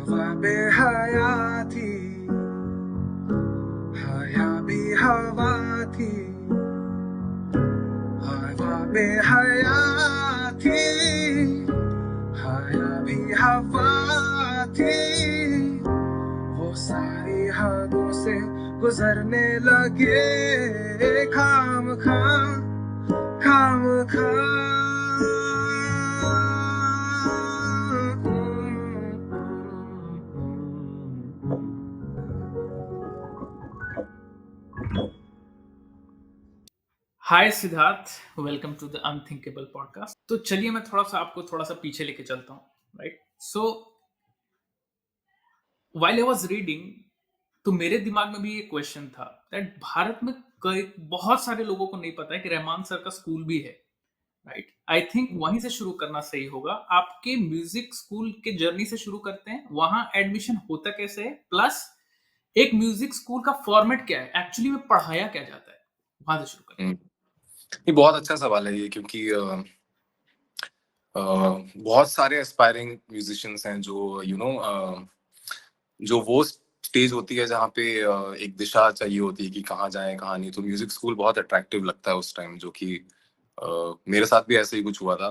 हवा बेहया थी, हया भी हवा थी, हवा बेहया थी, हया भी हवा थी। वो सारी हदों से गुजरने लगे खामखा, खामखा। Hi Siddharth, welcome to the unthinkable podcast. तो चलिए मैं आपको थोड़ा सा पीछे लेके चलता हूँ। Right, so while I was reading, तो मेरे दिमाग में भी ये क्वेश्चन था दैट भारत में कई बहुत सारे लोगों को नहीं पता है कि रहमान सर का स्कूल भी है। राइट, आई थिंक वहीं से शुरू करना सही होगा। आपके म्यूजिक स्कूल के जर्नी से शुरू करते हैं, वहां एडमिशन होता कैसे है, प्लस एक म्यूजिक स्कूल का फॉर्मेट क्या है, एक्चुअली में पढ़ाया क्या जाता है, वहां से शुरू करते हैं। ये बहुत अच्छा सवाल है ये, क्योंकि बहुत सारे एस्पायरिंग म्यूजिशियंस हैं जो जो वो स्टेज होती है जहाँ पे एक दिशा चाहिए होती है कि कहाँ जाएं कहाँ नहीं। तो म्यूजिक स्कूल बहुत अट्रैक्टिव लगता है उस टाइम, जो कि मेरे साथ भी ऐसे ही कुछ हुआ था।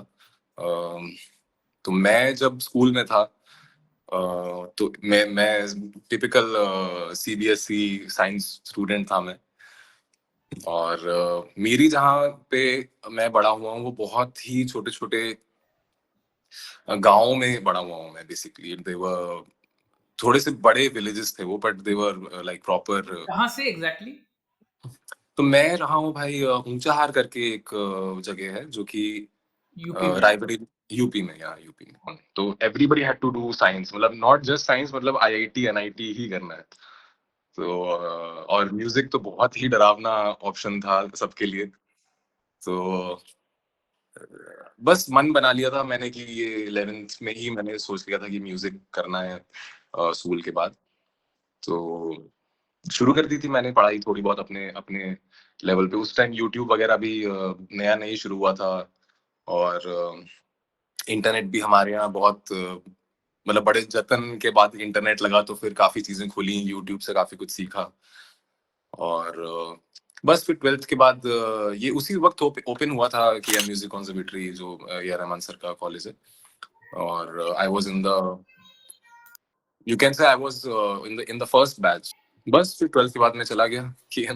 तो मैं जब स्कूल में था, तो मैं टिपिकल सीबीएसई साइंस स्टूडेंट था मैं। और मेरी जहाँ पे मैं बड़ा हुआ हूँ वो बहुत ही छोटे छोटे गाँव में बड़ा हुआ हूँ मैं। बेसिकली दे वर थोड़े से बड़े विलेजेस थे वो, but they were like proper. कहाँ से एग्जैक्टली? तो मैं रहा हूँ भाई ऊंचाहार करके एक जगह है जो कि यूपी में? रायबरेली, यूपी में। या यूपी में तो everybody had to do science, मतलब नॉट जस्ट साइंस, मतलब आईआईटी एनआईटी ही करना है। तो और म्यूजिक तो बहुत ही डरावना ऑप्शन था सबके लिए। तो बस मन बना लिया था मैंने कि ये 11th में ही मैंने सोच लिया था कि म्यूजिक करना है स्कूल के बाद। तो शुरू कर दी थी मैंने पढ़ाई थोड़ी बहुत अपने अपने लेवल पे। उस टाइम यूट्यूब वगैरह भी नया नहीं शुरू हुआ था, और इंटरनेट भी हमारे यहाँ बहुत मतलब बड़े जतन के बाद इंटरनेट लगा, तो फिर काफी चीजें खुली, यूट्यूब से काफी कुछ सीखा। और बस फिर 12th के बाद ये उसी वक्त ओपन हुआ था कि म्यूजिक कॉन्सर्वेटरी, जो ए आर रहमान सर का कॉलेज है। और I was in the, you can say I was in the first batch. बस फिर 12th के बाद मैं चला गया कि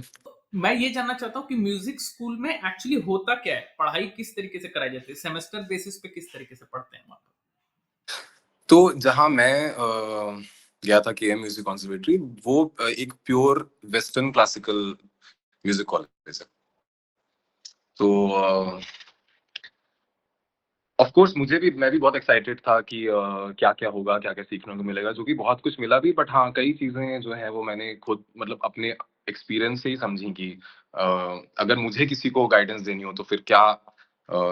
मैं ये जानना चाहता हूँ कि म्यूजिक स्कूल में एक्चुअली होता क्या है, पढ़ाई किस तरीके से कराई जाती है, सेमेस्टर बेसिस पे किस तरीके से पढ़ते हैं वहां पर? तो जहाँ मैं गया था के एम म्यूजिक कॉन्सर्वेटरी, वो एक pure western classical music college है। तो ऑफ कोर्स मैं भी बहुत एक्साइटेड था कि क्या क्या होगा, क्या क्या सीखने को मिलेगा, जो कि बहुत कुछ मिला भी। बट हाँ, कई चीजें जो है वो मैंने खुद मतलब अपने एक्सपीरियंस से ही समझी कि अगर मुझे किसी को गाइडेंस देनी हो तो फिर क्या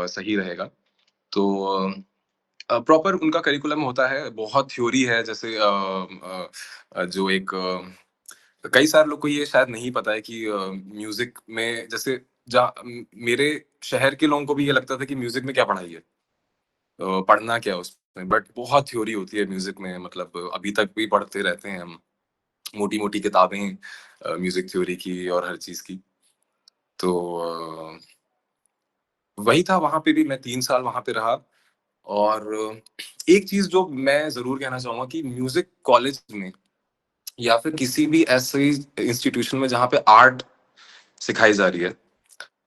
सही रहेगा। तो प्रॉपर उनका करिकुलम होता है, बहुत थ्योरी है। जैसे जो एक कई सारे लोग को ये शायद नहीं पता है कि म्यूजिक में जैसे मेरे शहर के लोगों को भी ये लगता था कि म्यूजिक में क्या पढ़ाई है, पढ़ना क्या है उसमें। बट बहुत थ्योरी होती है म्यूजिक में, मतलब अभी तक भी पढ़ते रहते हैं हम मोटी मोटी किताबें म्यूजिक थ्योरी की और हर चीज की। तो वही था, वहां पे भी मैं 3 साल वहां पे रहा। और एक चीज जो मैं जरूर कहना चाहूंगा कि म्यूजिक कॉलेज में या फिर किसी भी ऐसे इंस्टीट्यूशन में जहाँ पे आर्ट सिखाई जा रही है,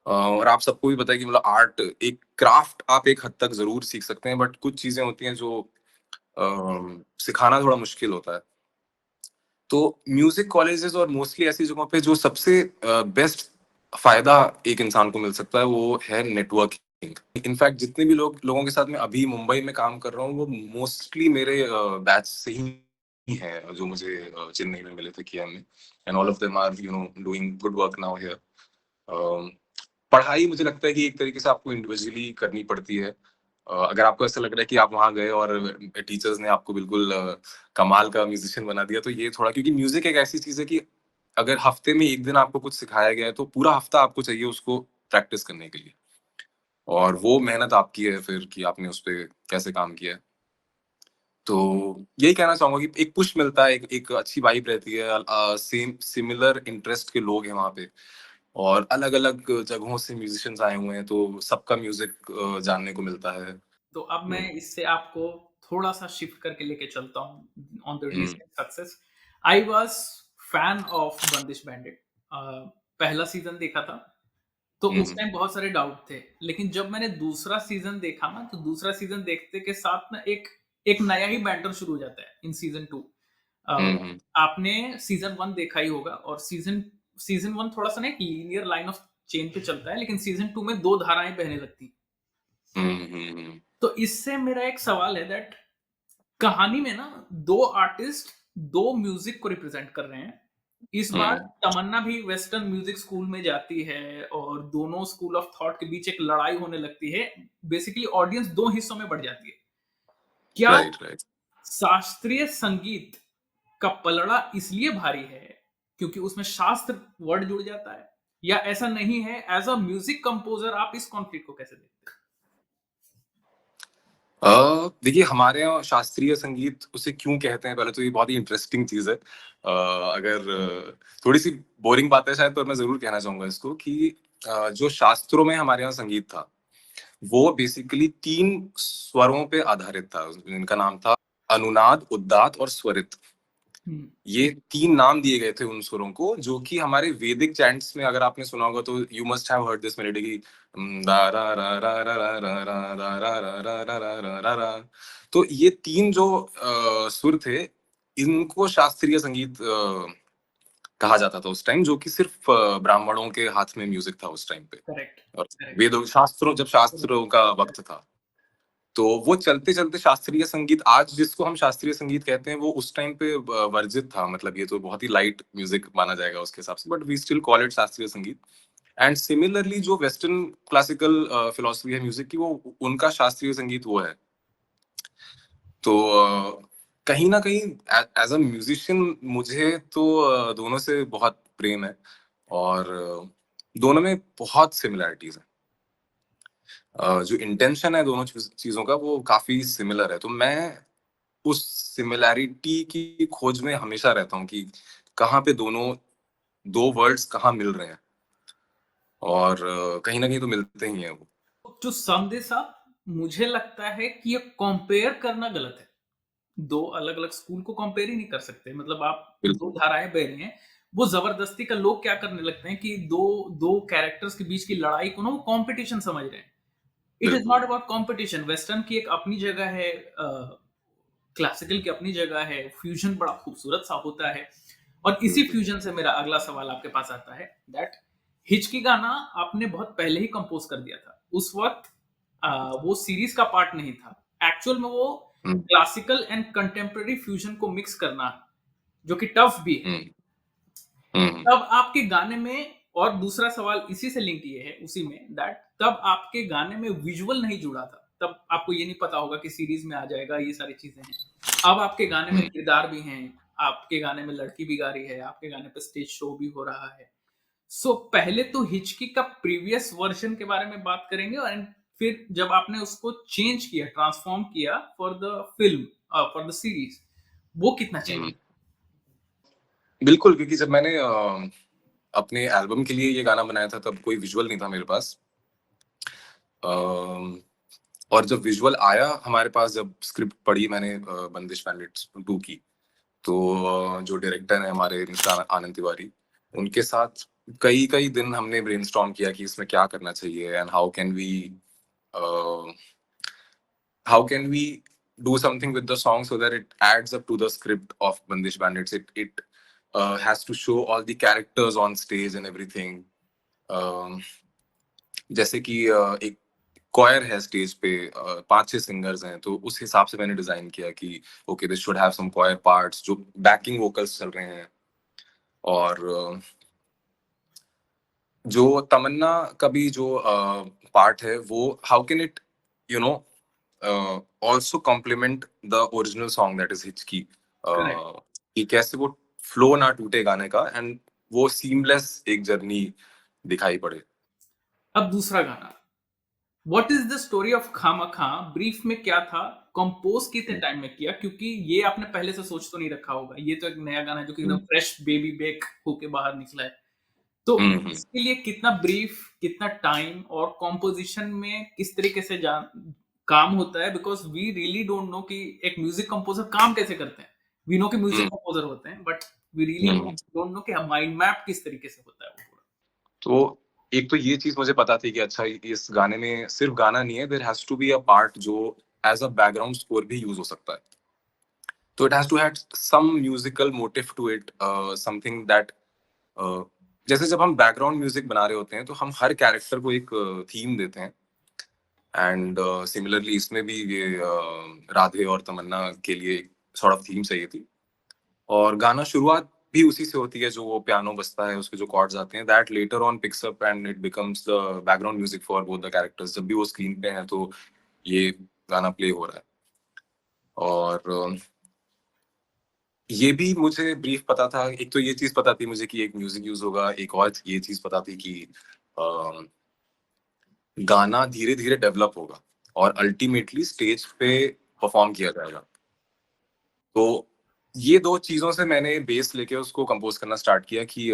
और आप सबको भी पता है कि मतलब आर्ट एक क्राफ्ट, आप एक हद तक जरूर सीख सकते हैं, बट कुछ चीजें होती हैं जो सिखाना थोड़ा मुश्किल होता है। तो म्यूजिक कॉलेजेस और मोस्टली ऐसी जगहों पे जो सबसे बेस्ट फायदा एक इंसान को मिल सकता है वो है नेटवर्किंग। इनफैक्ट जितने भी लोगों के साथ मैं अभी मुंबई में काम कर रहा हूँ वो मोस्टली मेरे बैच से ही हैं, जो मुझे चेन्नई में मिले थे किया में। And all of them are doing good work now here. पढ़ाई मुझे लगता है कि एक तरीके से आपको इंडिविजुअली करनी पड़ती है। अगर आपको ऐसा लग रहा है कि आप वहां गए और टीचर्स ने आपको बिल्कुल कमाल का म्यूजिशियन बना दिया, तो ये थोड़ा, क्योंकि म्यूजिक एक ऐसी चीज है कि अगर हफ्ते में एक दिन आपको कुछ सिखाया गया है तो पूरा हफ्ता आपको चाहिए उसको प्रैक्टिस करने के लिए। और वो मेहनत आपकी है फिर कि आपने उस पर कैसे काम किया है। तो यही कहना चाहूंगा कि एक पुश मिलता है, एक अच्छी वाइब रहती है, सेम सिमिलर इंटरेस्ट के लोग हैं वहाँ पे, और अलग अलग जगहों से म्यूजिशियंस आए हुए हैं, तो सबका म्यूजिक जानने को मिलता है। तो अब मैं इससे आपको थोड़ा सा शिफ्ट करके लेके चलता हूँ on the hmm recent success. I was fan of बंदिश बैंडिट। पहला सीजन देखा था तो उस हम्म टाइम बहुत सारे डाउट थे, लेकिन जब मैंने दूसरा सीजन देखा ना, तो दूसरा सीजन देखते के साथ ना एक एक नया ही बैंटर शुरू हो जाता है इन सीजन 2। हम्म आपने सीजन 1 देखा ही होगा, और सीजन सीजन 1 थोड़ा सा ना एक लीनियर लाइन ऑफ चेन पे चलता है, लेकिन सीजन 2 में दो धाराएं बहने लगती। हम्म तो इससे मेरा एक सवाल है दैट कहानी में ना दो आर्टिस्ट दो म्यूजिक को रिप्रेजेंट कर रहे हैं। इस बार हम्म तमन्ना भी वेस्टर्न म्यूजिक स्कूल में जाती है और दोनों स्कूल ऑफ थॉट के बीच एक लड़ाई होने लगती है। बेसिकली ऑडियंस दो हिस्सों में बढ़ जाती है। क्या राइट राइट। शास्त्रीय संगीत का पलड़ा इसलिए भारी है क्योंकि उसमें शास्त्र वर्ड जुड़ जाता है, या ऐसा नहीं है? एज अ म्यूजिक कंपोजर आप इस कॉन्फ्लिक्ट को कैसे देखते हैं? देखिए, हमारे यहाँ शास्त्रीय संगीत उसे क्यों कहते हैं, पहले तो ये बहुत ही इंटरेस्टिंग चीज है। अगर थोड़ी सी बोरिंग बात है शायद, पर मैं जरूर कहना चाहूंगा इसको कि जो शास्त्रों में हमारे यहाँ संगीत था, वो बेसिकली 3 स्वरों पे आधारित था। इनका नाम था अनुनाद, उद्दात और स्वरित। हम्म, ये 3 नाम दिए गए थे उन स्वरों को, जो कि हमारे वैदिक चैंट्स में अगर आपने सुना होगा तो you must have heard this melody की दा रा रा रा रा रा रा रा रा रा रा रा रा रा रा रा रा। तो ये 3 जो सुर थे, इनको शास्त्रीय संगीत कहा जाता था उस टाइम, जो कि सिर्फ ब्राह्मणों के हाथ में म्यूजिक था उस टाइम पे। करेक्ट, और करेक्ट। वेदों शास्त्रों जब शास्त्रों का वक्त था, तो वो चलते चलते शास्त्रीय संगीत, आज जिसको हम शास्त्रीय संगीत कहते हैं, वो उस टाइम पे वर्जित था। मतलब ये तो बहुत ही लाइट म्यूजिक माना जाएगा उसके हिसाब से, but we still call it shastriya sangeet. And similarly जो वेस्टर्न क्लासिकल फिलोसफी है म्यूजिक की, वो उनका शास्त्रीय संगीत वो है। तो कहीं ना कहीं एज अ म्यूजिशियन मुझे तो दोनों से बहुत प्रेम है, और दोनों में बहुत सिमिलैरिटीज है। जो इंटेंशन है दोनों चीजों का, वो काफी सिमिलर है। तो मैं उस सिमिलैरिटी की खोज में हमेशा रहता हूँ कि कहाँ पे दोनों दो वर्ड्स कहाँ मिल रहे हैं, और कहीं ना कहीं तो मिलते ही हैं वो। टू सम दिस अप, मुझे लगता है कि ये कंपेयर करना गलत है। दो अलग अलग स्कूल को कंपेयर ही नहीं कर सकते। मतलब आप दो बिल्कुल धाराएं बह रही हैं, वो जबरदस्ती का लोग क्या करने लगते हैं कि दो दो कैरेक्टर्स के बीच की लड़ाई को ना वो कंपटीशन समझ रहे हैं। इट इज नॉट बिल्कुल। About competition. वेस्टर्न की एक अपनी जगह है, क्लासिकल की अपनी जगह है, फ्यूजन बड़ा खूबसूरत सा होता है। और इसी बिल्कुल। फ्यूजन से मेरा अगला सवाल आपके पास आता है दैट हिचकी गाना आपने बहुत पहले ही कंपोज कर दिया था। उस वक्त वो सीरीज का पार्ट नहीं था। एक्चुअल में वो हम्म क्लासिकल एंड कंटेम्प्रेरी फ्यूजन को मिक्स करना, जो कि टफ भी है। हम्म हम्म तब आपके गाने में, और दूसरा सवाल इसी से लिंक ये है उसी में दैट तब आपके गाने में विजुअल नहीं जुड़ा था। तब आपको ये नहीं पता होगा कि सीरीज में आ जाएगा, ये सारी चीजें हैं। अब आपके गाने में हम्म किरदार भी हैं, आपके गाने में लड़की भी गा रही है, आपके गाने पे स्टेज शो भी हो रहा है। सो पहले तो हिचकी का प्रीवियस वर्जन के बारे में बात करेंगे, और फिर जब आपने उसको चेंज किया, ट्रांसफॉर्म किया for the film, for the series, वो कितना हम्म। चेंज? बिल्कुल, क्योंकि जब मैंने अपने एल्बम के लिए ये गाना बनाया था, तब कोई विजुअल नहीं था मेरे पास। अम, और जब विजुअल आया हमारे पास, जब स्क्रिप्ट पढ़ी मैंने बंदिश बैंडिट्स 2 की, तो जो डायरेक्टर है हमारे मिस्टर आनंद तिवारी, उनके साथ कई कई दिन हमने ब्रेनस्टॉर्म किया कि इसमें क्या करना चाहिए, and how can we do something with the song so that it adds up to the script of Bandish Bandits. It has to show all the characters on stage and everything. Um, जैसे कि एक coir है stage पे, 5-6 singers हैं, तो उस हिसाब से मैंने डिजाइन किया कि okay, this should have some choir parts, जो बैकिंग वोकल्स चल रहे हैं। और जो तमन्ना का भी जो पार्ट है, वो how can it you know also complement the original song that is Hichki, correct. कि कैसे वो फ्लो ना टूटे गाने का, एंड वो सीमलेस एक जर्नी दिखाई पड़े। अब दूसरा गाना, what is the story of खामा खां, ब्रीफ में क्या था? कंपोज कितने टाइम में किया, क्योंकि ये आपने पहले से सोच तो नहीं रखा होगा, ये तो एक नया गाना है जो कि एकदम फ्रेश बेबी बेक होके बाहर निकला है, तो हम्म। इसके लिए कितना ब्रीफ, कितना टाइम और कॉम्पोजिशन में किस तरीके से काम होता है, because we really don't know कि एक म्यूजिक कंपोजर काम कैसे करते हैं। वी नो कि म्यूजिक हम्म। कंपोजर होते हैं, but we really hmm. Don't know कि माइंड मैप किस तरीके से होता है वो पूरा। तो एक तो ये चीज मुझे पता थी कि अच्छा इस गाने में सिर्फ गाना नहीं है, there has to be a part जो एज अ बैकग्राउंड स्कोर भी यूज हो सकता है। तो it has to have some musical motive to it, something that, जैसे जब हम बैकग्राउंड म्यूजिक बना रहे होते हैं तो हम हर कैरेक्टर को एक थीम देते हैं, एंड सिमिलरली इसमें भी ये राधे और तमन्ना के लिए सॉर्ट ऑफ थीम चाहिए थी। और गाना शुरुआत भी उसी से होती है, जो वो पियानो बजता है, उसके जो कॉर्ड्स आते हैं, that later on picks up and it becomes the background music for both the characters. जब भी वो स्क्रीन पे है तो ये गाना प्ले हो रहा है। और ये भी मुझे ब्रीफ पता था, एक तो ये चीज पता थी मुझे कि एक म्यूजिक यूज होगा, एक और ये चीज पता थी कि गाना धीरे धीरे डेवलप होगा और अल्टीमेटली स्टेज पे परफॉर्म किया जाएगा। तो ये दो चीजों से मैंने बेस लेके उसको कंपोज करना स्टार्ट किया कि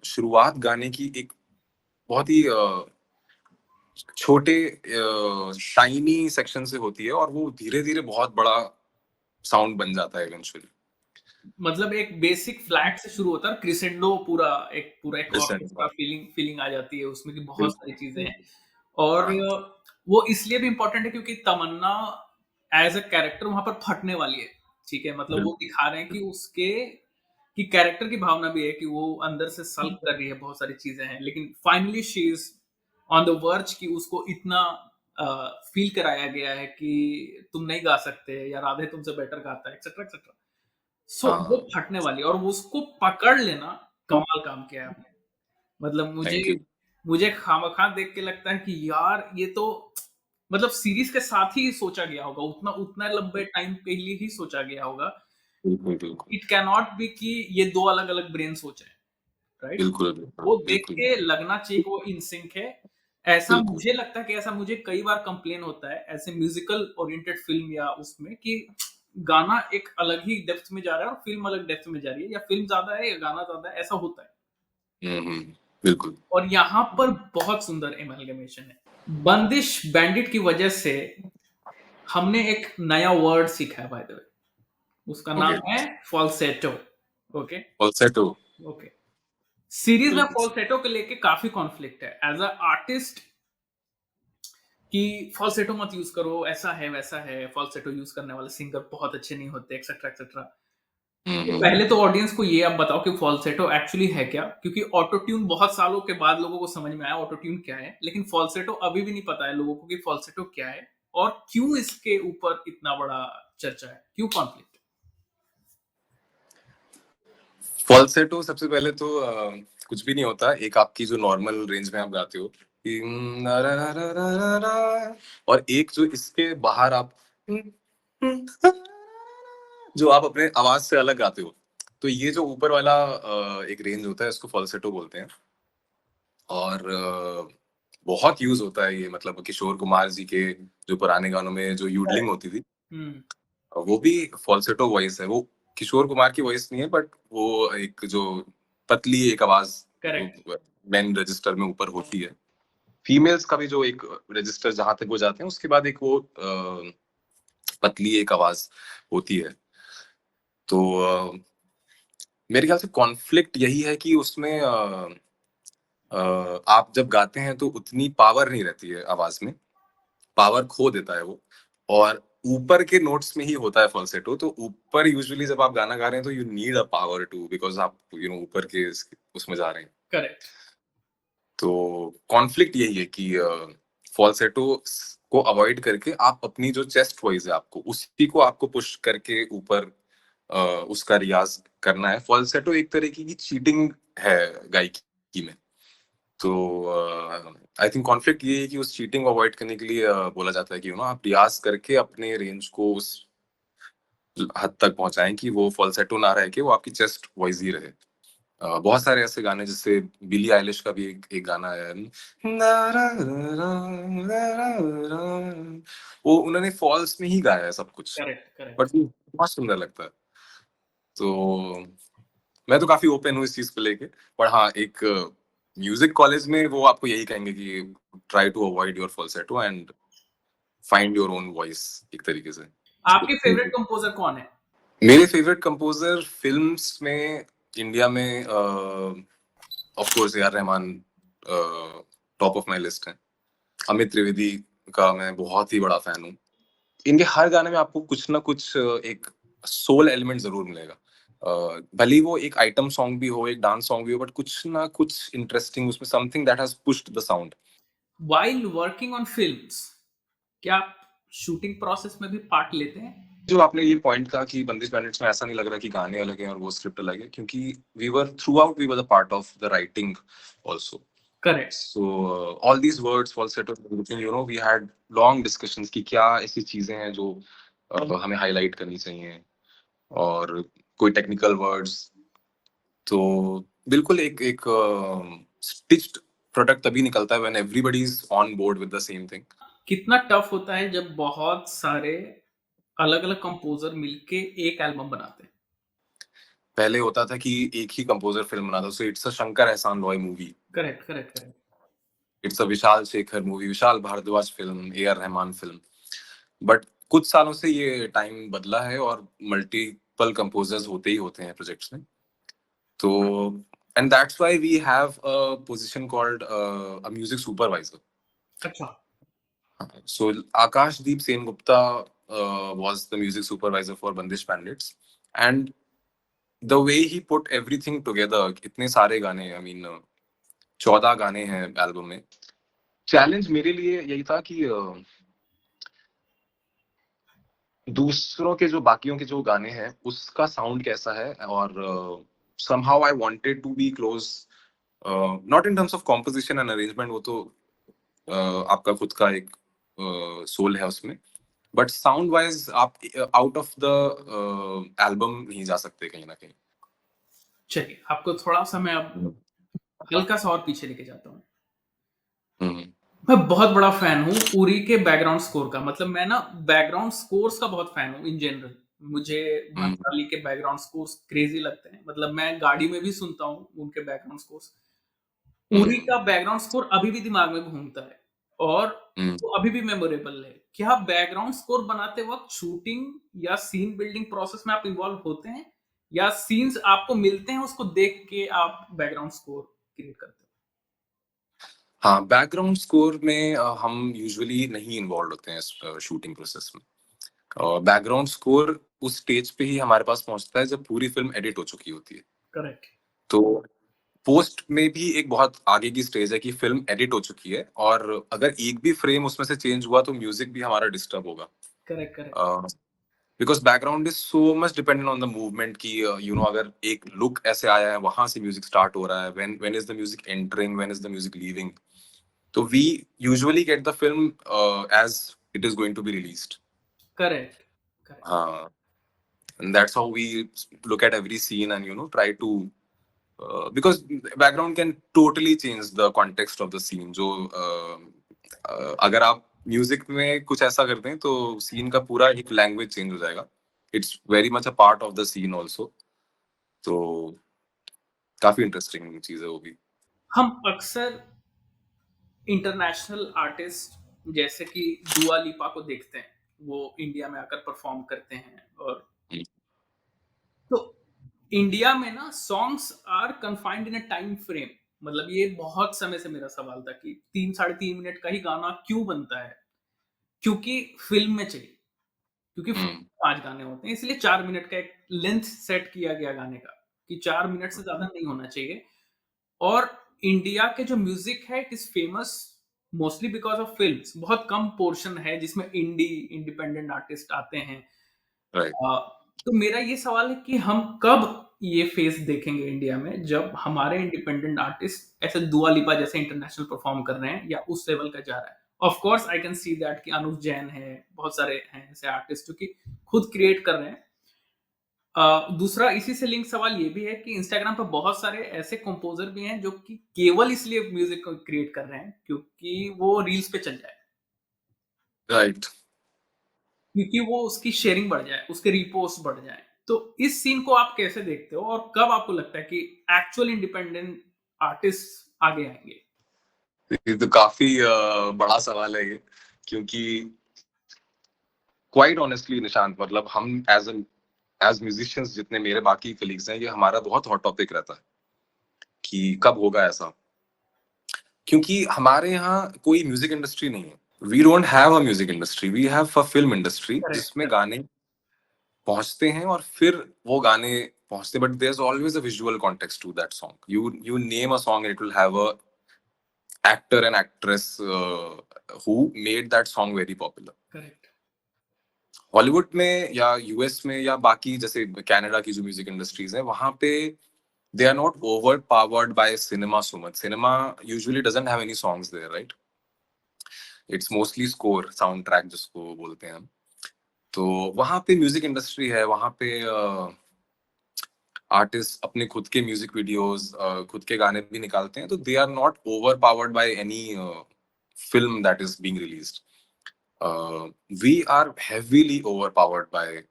शुरुआत गाने की एक बहुत ही छोटे शाइनी सेक्शन से होती है और वो धीरे धीरे बहुत बड़ा साउंड बन जाता है इवेंचुअली। मतलब एक बेसिक फ्लैट से शुरू होता है, क्रिसेंडो पूरा एक ऑर्केस्ट्रा फीलिंग आ जाती है उसमें कि बहुत सारी चीजें हैं। और वो इसलिए भी इम्पोर्टेंट है क्योंकि तमन्ना एज अ कैरेक्टर वहां पर फटने वाली है, ठीक है, मतलब वो दिखा रहे हैं कि उसके कि कैरेक्टर की भावना भी है कि वो अंदर से सल्क कर रही है, बहुत सारी चीजें हैं, लेकिन finally she is on the verge कि उसको इतना फील कराया गया है कि तुम नहीं गा सकते या राधे तुमसे बेटर गाता है, एक्सेट्रा एक्सेट्रा। सो वो फटने वाली है और वो उसको पकड़ लेना कमाल काम किया है आपने। मतलब मुझे खामखा देख के लगता है कि यार ये तो मतलब सीरीज के साथ ही सोचा गया होगा, उतना उतना लंबे टाइम के लिए ही सोचा गया होगा। इट कैन नॉट बी कि ये दो अलग अलग ब्रेन सोच रहे हैं, राइट? बिल्कुल वो देख के लगना चाहिए कि वो इन सिंक है। ऐसा मुझे लगता है कि ऐसा मुझे कई बार कंप्लेन होता है ऐसे म्यूजिकल ओरिएंटेड फिल्म या उसमें कि गाना एक अलग ही डेप्थ में जा रहा है और फिल्म अलग डेप्थ में जा रही है, या फिल्म ज्यादा है या गाना ज्यादा है, ऐसा होता है। बिल्कुल। और यहाँ पर बहुत सुंदर एमलगमेशन है। बंदिश बैंडिट की वजह से हमने एक नया वर्ड सीखा है, बाय द वे, उसका नाम है falsetto. Okay falsetto. Okay, series में फॉल्सेटो को लेके काफी कॉन्फ्लिक्ट है एज अ आर्टिस्ट कि फॉल्सेटो मत यूज करो, ऐसा है वैसा है, फॉल्सेटो यूज करने वाले सिंगर बहुत अच्छे नहीं होते, एक्सेट्रा एक्सेट्रा। तो पहले तो ऑडियंस को ये आप बताओ कि फॉल्सेटो एक्चुअली है क्या, क्योंकि ऑटो ट्यून बहुत सालों के बाद लोगों को समझ में आया ऑटो ट्यून क्या है, लेकिन फॉल्सेटो अभी भी नहीं पता है लोगों को कि फॉल्सेटो क्या है और क्यों इसके ऊपर इतना बड़ा चर्चा है, क्यों कॉन्फ्लिक्ट। फॉल्सेटो सबसे पहले तो कुछ भी नहीं होता, एक आपकी जो नॉर्मल रेंज में आप गाते हो कि ना रा रा रा रा रा रा, और एक जो इसके बाहर आप जो आप अपने आवाज से अलग गाते हो, तो ये जो ऊपर वाला एक रेंज होता है इसको फॉल्सेटो बोलते हैं। और बहुत यूज होता है ये, मतलब किशोर कुमार जी के जो पुराने गानों में जो यूडलिंग होती थी वो भी फॉल्सेटो वॉइस है। वो किशोर कुमार की वॉइस नहीं है, बट वो एक जो पतली एक आवाज मेन रजिस्टर में ऊपर होती है। फीमेल्स का भी जो एक रजिस्टर जहां तक वो जाते हैं उसके बाद एक वो पतली एक आवाज होती है। तो मेरे ख्याल से कॉन्फ्लिक्ट यही है कि उसमें आप जब गाते हैं तो उतनी पावर नहीं रहती है आवाज में, पावर खो देता है वो। और ऊपर के नोट्स में ही होता है फॉल्सेटो, तो ऊपर यूजुअली जब आप गाना गा रहे हैं तो you need a power to, because आप ऊपर के उसमें जा रहे हैं। करेक्ट। तो कॉन्फ्लिक्ट यही है कि फॉल्सेटो को अवॉइड करके आप अपनी जो चेस्ट वॉइस है आपको उसी को आपको पुश करके ऊपर उसका रियाज करना है। फॉल्सेटो एक तरीके की चीटिंग है गायकी में। तो आई थिंक कॉन्फ्लिक्ट ये है कि उस चीटिंग को अवॉइड करने के लिए बोला जाता है कि आप रियाज करके अपने रेंज को उस हद तक पहुंचाएं कि वो फॉल्सेटो ना रह के वो आपकी चेस्ट वॉइस ही रहे। बहुत सारे ऐसे गाने, जैसे बिली आइलिश का भी एक गाना है, वो उन्होंने फॉल्स में ही गाया है सब कुछ, करेक्ट, करेक्ट। बट बहुत सुंदर लगता है। तो मैं तो काफी ओपन हूँ इस चीज को लेके। पर हाँ, एक म्यूजिक कॉलेज में वो आपको यही कहेंगे कि try to avoid your falsetto and find your own voice, एक तरीके से। आपके फेवरेट कंपोजर कौन है? मेरे फेवरेट कंपोजर फिल्म्स में, इंडिया में, of course A R Rahman top of my list है। अमित त्रिवेदी का मैं बहुत ही बड़ा फैन हूँ। इनके हर गाने में आपको कुछ ना कुछ एक सोल एलिमेंट जरूर मिलेगा। भले ही वो एक आइटम सॉन्ग भी हो, एक डांस सॉन्ग भी हो, बट कुछ ना कुछ इंटरेस्टिंग उसमें, something that has pushed the sound. While working on films, क्या आप शूटिंग प्रोसेस में भी पार्ट लेते हैं? जो आपने ये पॉइंट कहा कि बंदिश बैंडिट्स में ऐसा नहीं लग रहा कि गाने अलग हैं और वो स्क्रिप्ट अलग है, क्योंकि we were the part of the writing also. Correct. So all these words, falsetto, we had long discussions कि क्या ऐसी चीजें हैं जो हमें हाईलाइट करनी चाहिए, और कोई टेक्निकल वर्ड्स। तो बिल्कुल एक एक स्टिच्ड प्रोडक्ट तभी निकलता है when everybody is on board with the same thing. कितना टफ होता है जब बहुत सारे अलग-अलग कंपोजर मिलके एक एल्बम बनाते हैं। पहले होता था कि एक ही कंपोजर फिल्म बनाता, so it's a Shankar Ehsaan Loy movie, correct, correct, correct. It's a Vishal Shekhar movie, Vishal Bhardwaj film, A R Rahman film. But कुछ सालों से ये टाइम बदला है और मल्टीपल कंपोजर्स होते ही होते हैं प्रोजेक्ट्स में। तो and that's why we have a position called a music supervisor. अच्छा। So Akashdeep Sengupta was the music supervisor for Bandish Bandits, and the way he put everything together, इतने सारे गाने, आई मीन 14 गाने हैं एल्बम में। Challenge मेरे लिए यही था कि दूसरों के जो बाकियों के जो गाने हैं उसका साउंड कैसा है, और somehow I wanted to be close, not in terms of composition and arrangement, वो तो आपका खुद का एक सोल है उसमें, बट साउंड वाइज आप आउट ऑफ द एल्बम नहीं जा सकते कहीं ना कहीं। चलिए, आपको थोड़ा-सा मैं अब हल्का-सा और पीछे लेके जाता हूँ। हम्म। मैं बहुत बड़ा फैन हूँ उरी के बैकग्राउंड स्कोर का। मतलब मैं ना बैकग्राउंड स्कोर्स का बहुत फैन हूँ इन जनरल। मुझे हम्म। बंगाली के बैकग्राउंड स्कोर्स क्रेज़ी लगते हैं। मतलब मैं गाड़ी में भी सुनता हूँ उनके बैकग्राउंड स्कोर्स। उरी हम्म। का बैकग्राउंड स्कोर अभी भी दिमाग में घूमता है और हम्म। वो अभी भी मेमोरेबल है। क्या बैकग्राउंड स्कोर बनाते वक़्त शूटिंग या सीन बिल्डिंग प्रोसेस में आप इन्वॉल्व होते हैं? या सीन्स आपको मिलते हैं उसको देख के आप बैकग्राउंड स्कोर क्रिएट करते हो? हाँ, बैकग्राउंड स्कोर में हम यूजुअली नहीं इन्वॉल्व होते हैं शूटिंग प्रोसेस में। बैकग्राउंड स्कोर उस स्टेज पे ही हमारे पास पहुंचता है जब पूरी फिल्म एडिट हो चुकी होती है। करेक्ट, तो पोस्ट में भी एक बहुत आगे की स्टेज है कि फिल्म एडिट हो चुकी है, और अगर एक भी फ्रेम उसमें से चेंज हुआ तो म्यूजिक भी हमारा डिस्टर्ब होगा, correct, correct, because background is so much dependent on the movement की, अगर एक लुक ऐसे आया है, वहां से म्यूजिक स्टार्ट हो रहा है, when is the music entering, when is the music leaving. तो we usually get the film as it is going to be released. Correct, correct. हाँ, and that's how we look at every scene and try to, because background can totally change the context of the scene, जो अगर आप music में कुछ ऐसा करते हैं तो सीन का पूरा एक लैंग्वेज चेंज हो जाएगा। It's very much a part of the scene also. तो काफी इंटरेस्टिंग चीज है वो भी। हम अक्सर इंटरनेशनल आर्टिस्ट जैसे कि दुआ लिपा को देखते हैं। वो इंडिया में आकर परफॉर्म करते हैं और हम्म। तो इंडिया में ना songs are confined in a time frame. मतलब ये बहुत समय से मेरा सवाल था कि 3 साढ़े 3 मिनट का ही गाना क्यों बनता है? क्योंकि फ़िल्म में चाहिए। क्योंकि हम्म। 5 गाने होते हैं इसलिए 4 मिनट का एक लेंथ सेट किया गया गाने का कि 4 मिनट से ज़्यादा नहीं होना चाहिए। और इंडिया के जो म्यूजिक है it is famous mostly because of films. बहुत कम पोर्शन है जिसमें इंडिपेंडेंट आर्टिस्ट आते हैं। राइट। तो मेरा ये सवाल है कि हम कब ये फेस देखेंगे इंडिया में जब हमारे इंडिपेंडेंट आर्टिस्ट ऐसे दुआ लिपा जैसे इंटरनेशनल परफॉर्म कर रहे हैं या उस लेवल का जा रहा है। Of course I can see that कि अनुज जैन है, बहुत सारे हैं ऐसे आर्टिस्ट जो कि खुद क्रिएट कर रहे हैं। दूसरा इसी से लिंक सवाल ये भी है कि इंस्टाग्राम पे बहुत सारे ऐसे कंपोजर भी हैं जो कि केवल इसलिए म्यूजिक क्रिएट कर रहे हैं क्योंकि वो रील्स पे चल जाए, राइट। क्योंकि वो उसकी शेयरिंग बढ़ जाए, उसके रीपोस्ट बढ़ जाए। तो इस सीन को आप कैसे देखते हो और कब आपको लगता है कि एक्चुअल इंडिपेंडेंट आर्टिस्ट आगे आएंगे? ये तो काफी बड़ा सवाल है ये, क्योंकि क्वाइट ऑनेस्टली निशांत, मतलब हम एज म्यूजिशियंस, जितने मेरे बाकी कलीग्स हैं, ये हमारा बहुत हॉट टॉपिक रहता है कि कब होगा ऐसा, क्योंकि हमारे यहाँ कोई म्यूजिक इंडस्ट्री नहीं है। We don't have a music industry, we have a film industry, correct, जिसमें करेक्ट, गाने पहुंचते हैं और फिर वो गाने पहुंचते, but there is always a visual context to that song. You name a song, it will have a actor and actress who made that song very popular. करेक्ट। हॉलीवुड में या यूएस में या बाकी जैसे कनाडा की जो म्यूजिक इंडस्ट्रीज है, वहां पे they are not overpowered by cinema so much. Cinema usually doesn't have any songs there, right? It's mostly score, soundtrack जिसको बोलते हैं हम। तो वहां पे म्यूजिक इंडस्ट्री है, वहां पे आर्टिस्ट अपने खुद के म्यूजिक वीडियोस, खुद के गाने भी निकालते हैं, तो they are not overpowered by any film that is being released. We are heavily overpowered by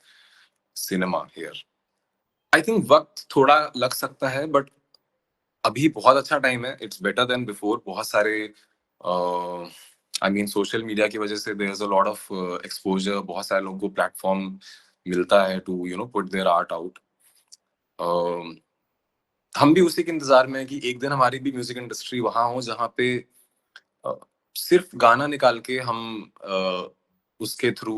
cinema here. I think वक्त थोड़ा लग सकता है, बट अभी बहुत अच्छा टाइम है, इट्स बेटर देन बिफोर। बहुत सारे आई मीन सोशल मीडिया की वजह से there is a lot of exposure, बहुत सारे लोगों को प्लेटफॉर्म मिलता है to put their art out. हम भी उसी के इंतजार में है कि एक दिन हमारी भी म्यूजिक इंडस्ट्री वहां हो जहाँ पे अ, सिर्फ गाना निकाल के हम उसके थ्रू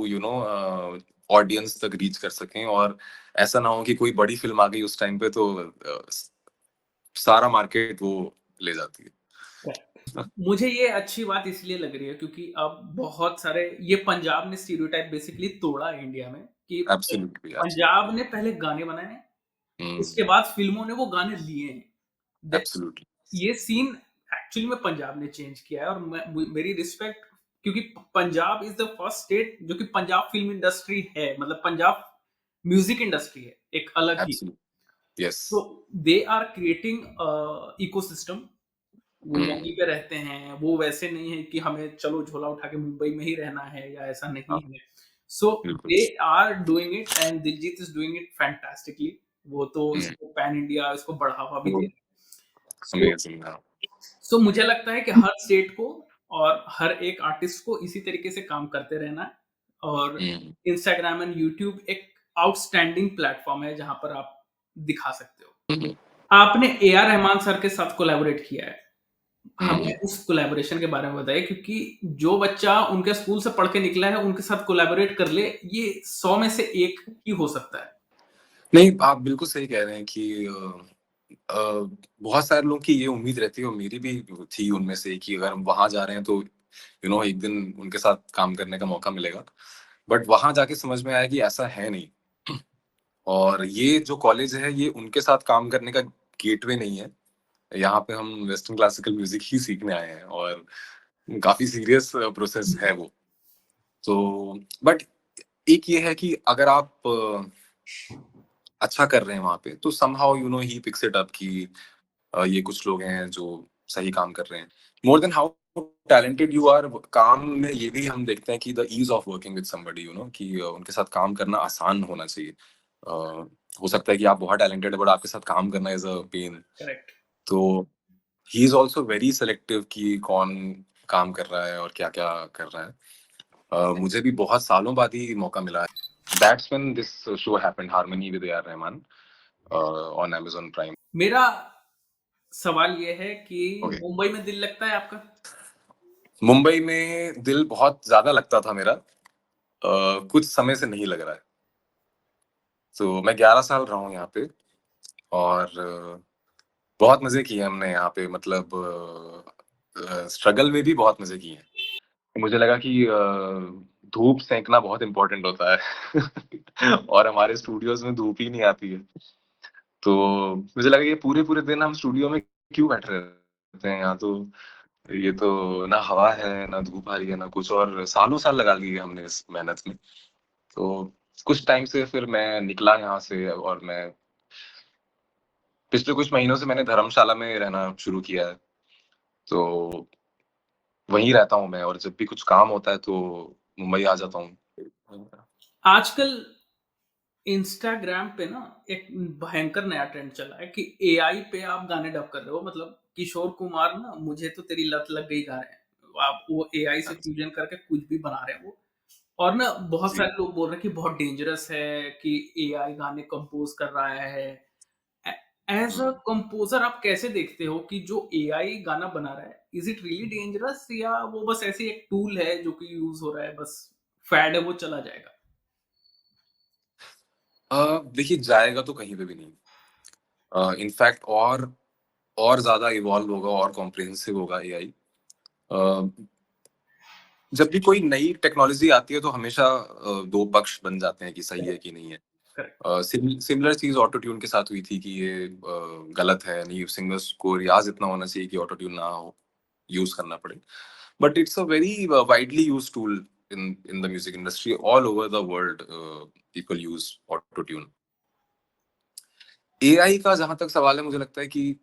ऑडियंस तक रीच कर सकें, और ऐसा ना हो कि कोई बड़ी फिल्म आ गई उस टाइम पे तो सारा मार्केट वो ले जाती है। मुझे ये अच्छी बात इसलिए लग रही है क्योंकि अब बहुत सारे ये पंजाब ने स्टीरियोटाइप बेसिकली तोड़ा है इंडिया में कि एब्सोल्युटली, पंजाब ने पहले गाने बनाए, उसके बाद फिल्मों ने वो गाने लिए हैं। एब्सोल्युटली। ये सीन एक्चुअली में पंजाब ने चेंज किया है और मेरी रिस्पेक्ट, क्योंकि Punjab is the first state जो कि पंजाब फिल्म इंडस्ट्री है, मतलब पंजाब म्यूजिक इंडस्ट्री है एक अलग ही। Absolutely, yes. तो दे आर क्रिएटिंग इकोसिस्टम। वो यहीं पे रहते हैं, वो वैसे नहीं है कि हमें चलो झोला उठा के मुंबई में ही रहना है या ऐसा नहीं है। सो बिल्कुल। They are doing it and Diljit is doing it fantastically. वो तो इसको पैन इंडिया इसको बढ़ावा भी दे रहे हैं। So amazing. सो मुझे लगता है कि हर स्टेट को और हर एक आर्टिस्ट को इसी तरीके से काम करते रहना है। और इंस्टाग्राम एंड यूट्यूब एक आउटस्टैंडिंग प्लेटफॉर्म है जहां पर आप दिखा सकते हो। आपने ए आर रहमान सर के साथ कोलैबोरेट किया है, हमें उस कोलैबोरेशन के बारे में बताइए, क्योंकि जो बच्चा उनके स्कूल से पढ़ के निकला है उनके साथ कोलैबोरेट कर ले, ये 100 में से एक ही हो सकता है। नहीं, आप बिल्कुल सही कह रहे हैं कि बहुत सारे लोगों की ये उम्मीद रहती है, और मेरी भी थी उनमें से, कि अगर हम वहां जा रहे हैं तो एक दिन उनके साथ काम करने का मौका मिलेगा। बट वहां जाके समझ में आया कि ऐसा है नहीं, और ये जो कॉलेज है ये उनके साथ काम करने का गेटवे नहीं है। यहाँ पे हम वेस्टर्न क्लासिकल म्यूजिक ही सीखने आए हैं, और काफी सीरियस प्रोसेस है वो। तो बट एक ये है कि अगर आप अच्छा कर रहे हैं वहां पे, तो somehow he picks it up कि ये कुछ लोग हैं जो सही काम कर रहे हैं। More than how talented you are, काम में ये भी हम देखते हैं कि the ease of working with somebody, कि उनके साथ काम करना आसान होना चाहिए। हो सकता है कि आप बहुत टैलेंटेड है, बट आपके साथ काम करना इज अ पेन। करेक्ट। तो he is also very selective कि कौन काम कर रहा है और क्या क्या कर रहा है। मुझे भी बहुत सालों बाद ही मौका मिला है। That's when this show happened, harmony with A R Rahman, on Amazon Prime। मेरा सवाल ये है कि Okay. मुंबई में दिल लगता है आपका? मुंबई में दिल बहुत ज्यादा लगता था मेरा, कुछ समय से नहीं लग रहा है। तो मैं 11 साल रहा हूँ यहाँ पे, और बहुत मजे किए हमने यहाँ पे, मतलब स्ट्रगल में भी बहुत मजे किए हैं। मुझे लगा कि धूप सेंकना बहुत इम्पोर्टेंट होता है और हमारे स्टूडियोज में धूप ही नहीं आती है। तो मुझे लगा ये पूरे पूरे दिन हम स्टूडियो में क्यों बैठे रहते हैं, यहाँ तो ये तो ना हवा है ना धूप आ रही है ना कुछ, और सालों साल लगा लिए हमने इस मेहनत में। तो कुछ टाइम से फिर मैं निकला यहाँ से, और मैं पिछले कुछ महीनों से मैंने धर्मशाला में रहना शुरू किया है। तो वहीं रहता हूँ मैं, और जब भी कुछ काम होता है तो मुंबई आ जाता हूँ। आजकल इंस्टाग्राम पे ना एक भयंकर नया ट्रेंड चला है कि एआई पे आप गाने डब कर रहे हो। मतलब किशोर कुमार ना मुझे तो तेरी लत लग गई गा रहे हैं, आप वो एआई से फ्यूजन करके कुछ भी बना रहे हैं वो। और ना बहुत जी। सारे लोग बोल रहे हैं कि बहुत डेंजरस है कि एआई गाने कंपोज कर रहा है। एज अ कंपोजर आप कैसे देखते हो कि जो एआई गाना बना रहा है, इज इट रियली डेंजरस या वो बस ऐसे एक टूल है जो कि यूज हो रहा है, बस फैड है वो चला जाएगा? देखिए, जाएगा तो कहीं पे भी नहीं। इनफैक्ट और ज्यादा इवॉल्व होगा और कॉम्प्रिहेंसिव होगा एआई। जब भी कोई नई टेक्नोलॉजी आती है तो हमेशा दो पक्ष बन जाते हैं कि सही है कि नहीं है। करेक्ट। सिमिलर चीज ऑटो ट्यून के साथ हुई थी कि ये गलत है, नहीं सिंगर्स को रियाज इतना होना चाहिए कि ऑटो ट्यून ना हो, यूज करना पड़े। But it's a very widely use tool in the music industry all over the world. People use auto tune. AI का जहां तक सवाल है, मुझे लगता है कि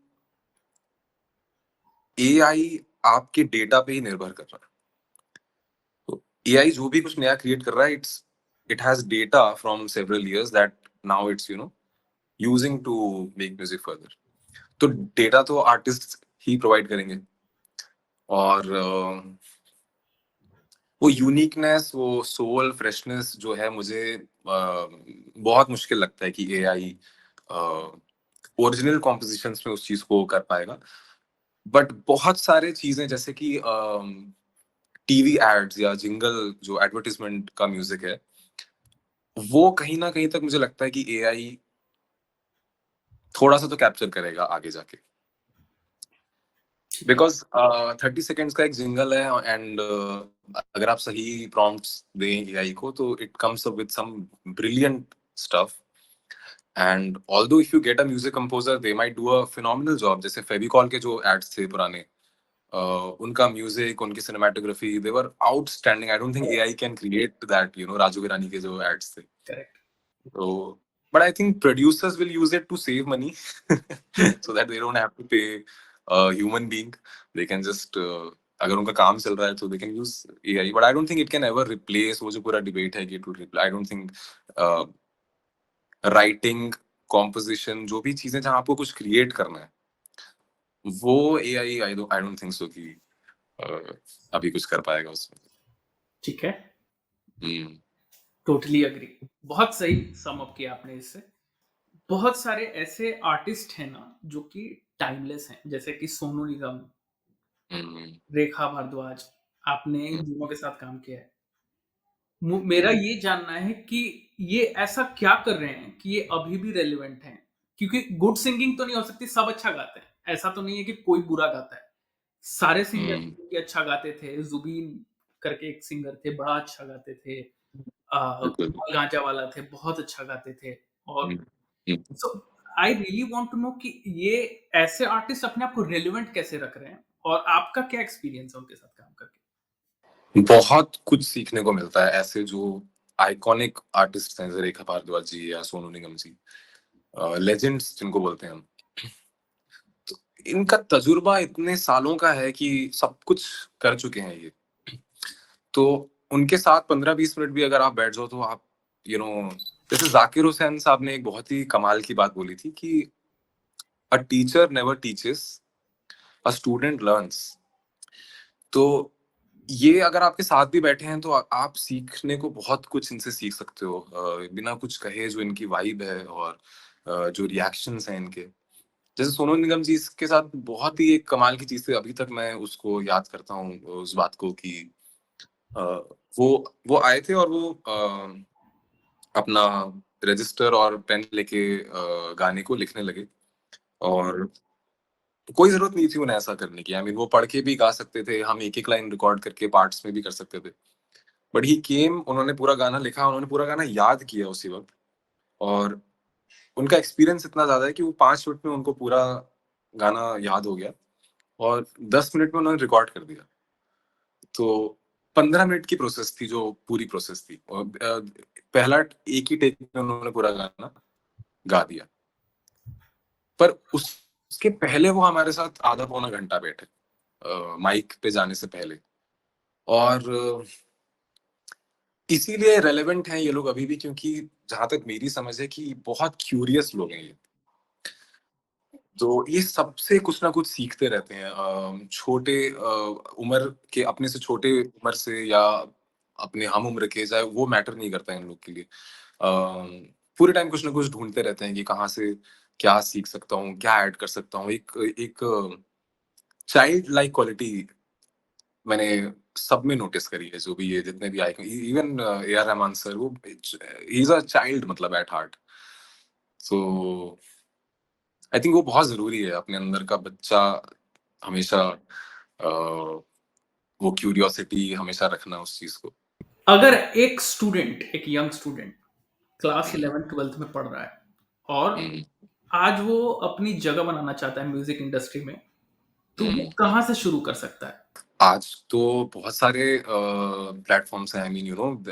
एआई आपके डेटा पे ही निर्भर कर रहा है। तो एआई जो भी कुछ नया क्रिएट कर रहा है, it has data from several years that now it's using to make music further. तो डेटा तो आर्टिस्ट ही प्रोवाइड करेंगे, और वो यूनिकनेस, वो सोल फ्रेशनेस जो है, मुझे बहुत मुश्किल लगता है कि एआई ओरिजिनल कॉम्पोजिशंस में उस चीज को कर पाएगा। बट बहुत सारे चीजें जैसे कि टीवी एड्स या जिंगल, जो एडवर्टाइजमेंट का म्यूजिक है, वो कहीं ना कहीं तक मुझे लगता है कि एआई थोड़ा सा तो कैप्चर करेगा आगे जाके। ठीक है। बिकॉज 30 सेकेंड्स का एक जिंगल है, एंड अगर आप सही प्रॉम्प्ट्स दें एआई को तो it comes up with some brilliant stuff. And although if you get a music composer, they might do a phenomenal job. जैसे फेविकॉल के जो एड्स थे पुराने, उनका म्यूजिक, उनकी cinematography, they were outstanding. I don't think AI can create that, Raju Hirani के जो ads थे। Correct. So, but I think producers will use it to save money, so that they don't have to pay a human being. They can just अगर उनका काम चल रहा है तो they can use AI. But I don't think it can ever replace वो जो पूरा debate है कि it would replace. I don't think uh, writing, composition, जो भी चीजें जहाँ आपको कुछ create करना है, वो AI I don't think so कि अभी कुछ कर पाएगा उसमें। ठीक है। हम्म। Totally agree. बहुत सही सम अप किया आपने इससे। बहुत सारे ऐसे आर्टिस्ट हैं ना जो कि टाइमलेस हैं, जैसे कि सोनू निगम, हम्म। रेखा भारद्वाज। आपने इन हम्म। दोनों के साथ काम किया है। मेरा हम्म। ये जानना है कि ये ऐसा क्या कर रहे हैं कि ये अभी भी रेलेवेंट हैं? क्योंकि गुड सिंगिंग तो नहीं हो सकती, सब अच्छा गाते हैं। ऐसा तो नहीं है कि कोई बुरा गाता है। सारे सिंगर हम्म। अच्छा गाते थे। जुबीन करके एक सिंगर थे, बड़ा अच्छा गाते थे। बिल्कुल। कुणाल गांजा वाला थे, बहुत अच्छा गाते थे। और hmm. Hmm. So I really want to know कि ये ऐसे आर्टिस्ट अपने आप को रेलेवेंट कैसे रख रहे हैं, और आपका क्या एक्सपीरियंस है उनके साथ काम करके? बहुत कुछ सीखने को मिलता है ऐसे जो आइकॉनिक आर्टिस्ट हैं, जैसे रेखा भारद्वाज जी या सोनू निगम जी, लेजेंड्स जिनको बोलते हैं हम। इनका तजुर्बा इतने सालों का है कि सब कुछ कर चुके हैं ये। तो उनके साथ 15-20 मिनट भी अगर आप बैठ जाओ तो आप यू नो जैसे जाकिर हुसैन साहब ने एक बहुत ही कमाल की बात बोली थी कि a teacher never teaches, a student learns. तो ये अगर आपके साथ भी बैठे हैं तो आप सीखने को बहुत कुछ इनसे सीख सकते हो, बिना कुछ कहे जो इनकी वाइब है, और जो रिएक्शंस हैं इनके। जैसे सोनू निगम जी के साथ बहुत ही एक कमाल की चीज थी, अभी तक मैं उसको याद करता हूँ उस बात को कि अ, वो आए थे, और वो अपना रजिस्टर और पेन लेके गाने को लिखने लगे, और कोई जरूरत नहीं थी उन्हें ऐसा करने की। आई मीन वो पढ़ के भी गा सकते थे, हम एक एक लाइन रिकॉर्ड करके पार्ट्स में भी कर सकते थे। बट ही केम, उन्होंने पूरा गाना लिखा, उन्होंने पूरा गाना याद किया उसी वक्त, और उनका एक्सपीरियंस इतना ज्यादा है कि वो 5 मिनट में उनको पूरा गाना याद हो गया, और 10 मिनट में उन्होंने रिकॉर्ड कर दिया। तो 15 मिनट की प्रोसेस थी, जो पूरी प्रोसेस थी, और पहला एक ही टेक में उन्होंने पूरा गाना गा दिया। पर उसके पहले वो हमारे साथ आधा पौना घंटा बैठे माइक पे जाने से पहले। और इसीलिए रेलेवेंट हैं ये लोग अभी भी, क्योंकि जहां तक मेरी समझ है कि बहुत क्यूरियस लोग हैं ये। तो ये सबसे कुछ ना कुछ सीखते रहते हैं, छोटे उम्र के, अपने से छोटे उम्र से या अपने हम उम्र के, चाहे वो मैटर नहीं करता है इन लोग के लिए। पूरे टाइम कुछ ना कुछ ढूंढते रहते हैं कि कहाँ से क्या सीख सकता हूँ, क्या ऐड कर सकता हूँ। एक एक चाइल्ड लाइक क्वालिटी मैंने सब में नोटिस करी है, जो भी ये जितने भी आए, even a R Rahman sir, वो इज अ चाइल्ड मतलब at heart. So I think वो बहुत जरूरी है, अपने अंदर का बच्चा हमेशा वो क्यूरियोसिटी हमेशा रखना उस चीज को। अगर एक स्टूडेंट, एक यंग स्टूडेंट क्लास हम्म, 11th 12th में पढ़ रहा है और हम्म, आज वो अपनी जगह बनाना चाहता है म्यूजिक इंडस्ट्री में, तो वो हम्म। कहाँ से शुरू कर सकता है? आज तो बहुत सारे प्लेटफॉर्म्स हैं, आई मीन यू नो,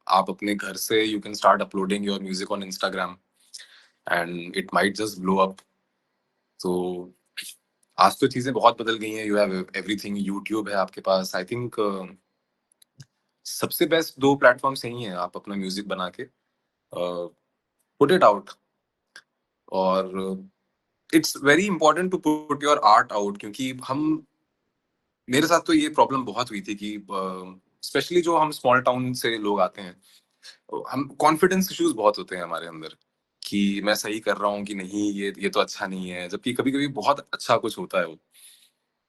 आप अपने घर से you can start uploading your music on Instagram and it might just blow up. तो आज तो चीजें बहुत बदल गई हैं, यू हैव एवरीथिंग, यूट्यूब है आपके पास। आई थिंक सबसे बेस्ट दो प्लेटफॉर्म्स यही हैं, आप अपना म्यूजिक बना के पुट इट आउट। और it's very important to put your art out, क्योंकि हम, मेरे साथ तो ये प्रॉब्लम बहुत हुई थी कि स्पेशली जो हम स्मॉल टाउन से लोग आते हैं, हम कॉन्फिडेंस इश्यूज बहुत होते हैं हमारे अंदर, कि मैं सही कर रहा हूँ कि नहीं, ये तो अच्छा नहीं है, जबकि कभी कभी बहुत अच्छा कुछ होता है वो।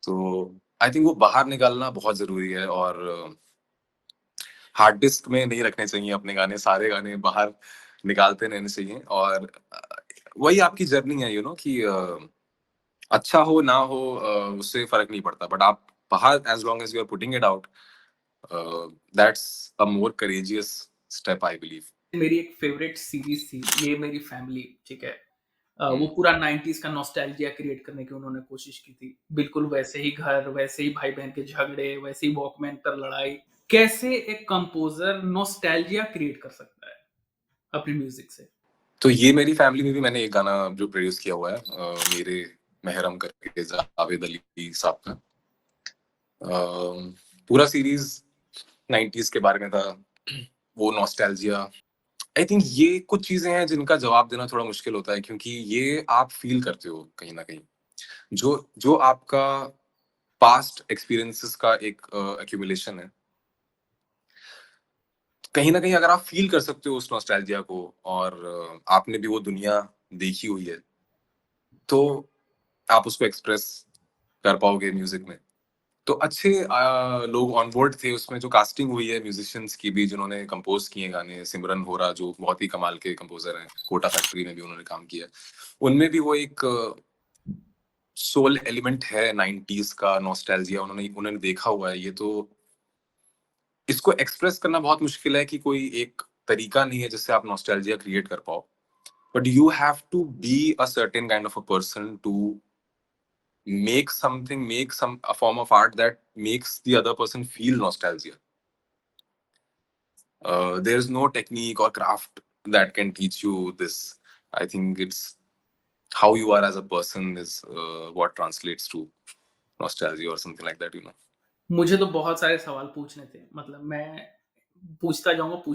तो आई थिंक वो बाहर निकालना बहुत जरूरी है, और हार्ड डिस्क में नहीं रखने चाहिए अपने गाने, सारे गाने बाहर निकालते रहने चाहिए। और वही आपकी जर्नी है, यू नो, कि अच्छा हो ना हो, उससे फर्क नहीं पड़ता, बट आप बाहर, as long as you are putting it out, that's a more courageous step I believe. मेरी एक फेवरेट सीरीज थी ये मेरी फैमिली, ठीक है। वो पूरा 90s का नॉस्टैल्जिया क्रिएट करने की उन्होंने कोशिश की थी। बिल्कुल वैसे ही घर, वैसे ही भाई-बहन के झगड़े, वैसे ही वॉकमैन पर लड़ाई। कैसे एक कंपोज़र नॉस्टैल्जिया क्रिएट कर सकता है अपनी म्यूज़िक से? तो ये मेरी फैमिली में भी मैंने एक गाना जो प्रोड्यूस किया हुआ है, मेरे मेहरम करके, जावेद अली साहब का। पूरा सीरीज 90s के बारे में था, वो नॉस्टैल्जिया। आई थिंक ये कुछ चीजें हैं जिनका जवाब देना थोड़ा मुश्किल होता है, क्योंकि ये आप फील करते हो कहीं ना कहीं, जो जो आपका पास्ट एक्सपीरियंसेस का एक एक्यूमुलेशन है। कहीं ना कहीं अगर आप फील कर सकते हो उस नॉस्टैल्जिया को, और आपने भी वो दुनिया देखी हुई है, तो आप उसको एक्सप्रेस कर पाओगे म्यूजिक में। तो अच्छे लोग ऑन बोर्ड थे उसमें, जो कास्टिंग हुई है म्यूजिशियंस की भी, जिन्होंने कंपोज किए गाने, सिमरन होरा जो बहुत ही कमाल के कंपोजर हैं, कोटा फैक्ट्री में भी उन्होंने काम किया। उनमें भी वो एक सोल एलिमेंट है 90s का नॉस्टैल्जिया, उन्होंने उन्होंने देखा हुआ है ये। तो इसको एक्सप्रेस करना बहुत मुश्किल है, कि कोई एक तरीका नहीं है जिससे आप नॉस्टैल्जिया क्रिएट कर पाओ, but you have to be a certain kind of a person to make some a form of art that makes the other person feel nostalgia. There's no technique or craft that can teach you this. I think it's how you are as a person is what translates to nostalgia or something like that, you know. मुझे तो बहुत सारे सवाल पूछने थे। मतलब मैं पूछता जाऊँगा तो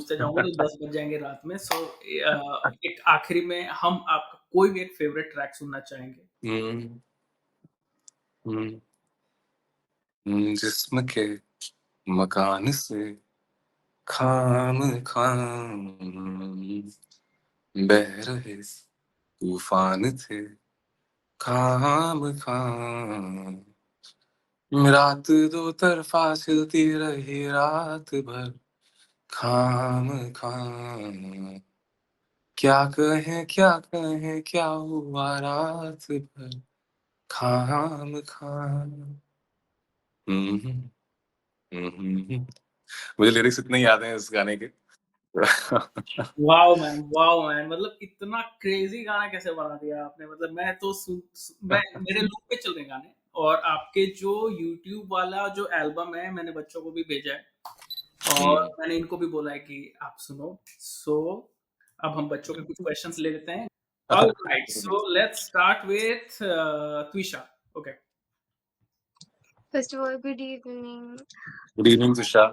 10 बज जाएँगे रात में। सो एक आखिरी में हम आपका कोई भी एक फ़ेवरेट ट्रैक सुनना चाहेंगे। हम्म, हम्म, जिस्म के मकान से खाम खाम बह रहे तूफान थे, खाम खाम रात दो तरफा चलती रही रात भर, खाम खाम क्या कहें क्या हुआ रात भर, खाम खाम। हम्म, मुझे लिरिक्स इतने याद हैं इस गाने के। Wow man! मतलब इतना क्रेज़ी गाना कैसे बना दिया आपने। मतलब मैं तो मैं मेरे लूप पे चल रहे हैं गाने। और आपके जो यूट्यूब वाला जो एल्बम है मैंने बच्चों को भी भेजा है। और मैंने इनको भी बोला है कि आप सुनो। सो अब हम बच्चों के कुछ क्वेश्चंस ले लेते हैं। Alright, so let's start with Twisha. Okay, first of all good evening. Good evening tussah.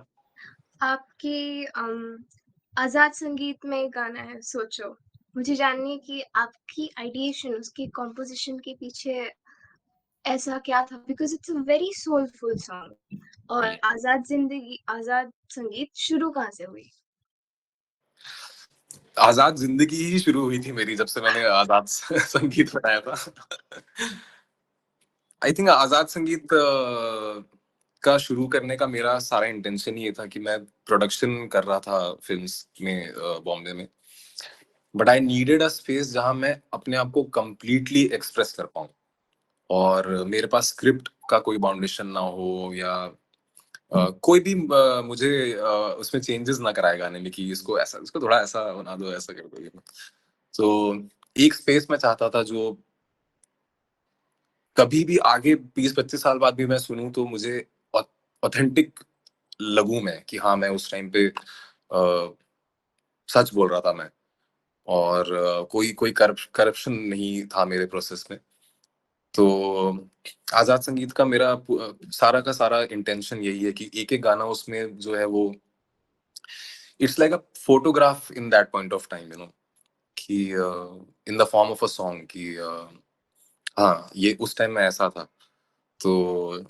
आपकी आजाद संगीत में एक गाना है सोचो। मुझे जाननी है कि आपकी आइडिएशन, उसकी कॉम्पोजिशन के पीछे ऐसा क्या था, because it's a very soulful song. और आजाद संगीत शुरू कहाँ से हुई? आजाद जिंदगी ही शुरू हुई थी मेरी, जब से मैंने आजाद संगीत बनाया था। आई थिंक आजाद संगीत का शुरू करने का मेरा सारा इंटेंशन ये था कि मैं प्रोडक्शन कर रहा था फिल्म्स में बॉम्बे में, but I needed a space जहां मैं अपने आप को कंप्लीटली एक्सप्रेस कर पाऊं, और मेरे पास स्क्रिप्ट का कोई बाउंडेशन ना हो, या कोई भी मुझे उसमें चेंजेस ना कराए गाने में कि इसको ऐसा, इसको थोड़ा ऐसा बना दो, ऐसा कर दो। तो एक स्पेस मैं चाहता था जो कभी भी आगे 20-25 साल बाद भी मैं सुनूं तो मुझे ऑथेंटिक लगूं मैं, कि हाँ मैं उस टाइम पे सच बोल रहा था मैं, और कोई कोई करप्शन नहीं था मेरे प्रोसेस में। तो आजाद संगीत का मेरा सारा का सारा इंटेंशन यही है कि एक एक गाना उसमें जो है वो it's like a photograph in that point of time, कि in the form of a song, कि हाँ ये उस टाइम में ऐसा था। तो